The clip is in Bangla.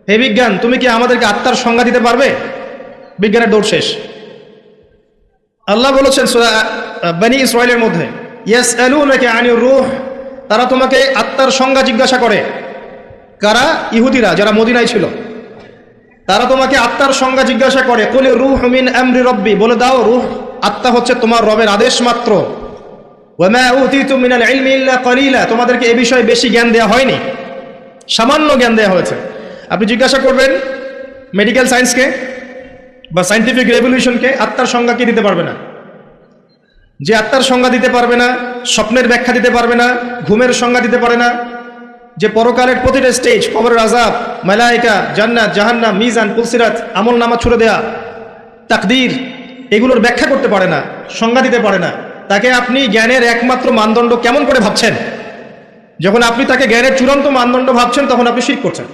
হে বিজ্ঞান, তুমি কি আমাদেরকে আত্মার সংজ্ঞা দিতে পারবে? বিজ্ঞানের দৌড় শেষ। আল্লাহ বলেছেন সূরা বনী ইসরাঈলের মধ্যে, ইয়াসআলুনাকা আনির রূহ, তারা তোমাকে আত্মার সংজ্ঞা জিজ্ঞাসা করে। কারা? ইহুদিরা, যারা মদিনায় ছিল। তারা তোমাকে আত্মার সংজ্ঞা জিজ্ঞাসা করে। কুলি রূহ মিন আমরি রব্বি, বলে দাও রূহ, আত্মা হচ্ছে তোমার রবের আদেশ মাত্র। ওয়া মা উতিতু মিনাল ইলমি ইল্লা কলিলা, তোমাদেরকে এ বিষয়ে বেশি জ্ঞান দেওয়া হয়নি, সামান্য জ্ঞান দেওয়া হয়েছে। আপনি জিজ্ঞাসা করবেন মেডিকেল সায়েন্সকে বা সায়েন্টিফিক রেভলিউশনকে, আত্মার সংজ্ঞা কি দিতে পারবে না। যে আত্মার সংজ্ঞা দিতে পারবে না, স্বপ্নের ব্যাখ্যা দিতে পারবে না, ঘুমের সংজ্ঞা দিতে পারে না, যে পরকালের প্রতিটা স্টেজ, কবরের আযাব, মালায়েকা, জান্নাত, জাহান্নাম, মিজান, পুলসিরাত, আমল নামা ছুড়ে দেয়া, তাকদীর, এগুলোর ব্যাখ্যা করতে পারে না, সংজ্ঞা দিতে পারে না, তাকে আপনি জ্ঞানের একমাত্র মানদণ্ড কেমন করে ভাবছেন? যখন আপনি তাকে জ্ঞানের চূড়ান্ত মানদণ্ড ভাবছেন, তখন আপনি শিরক করছেন।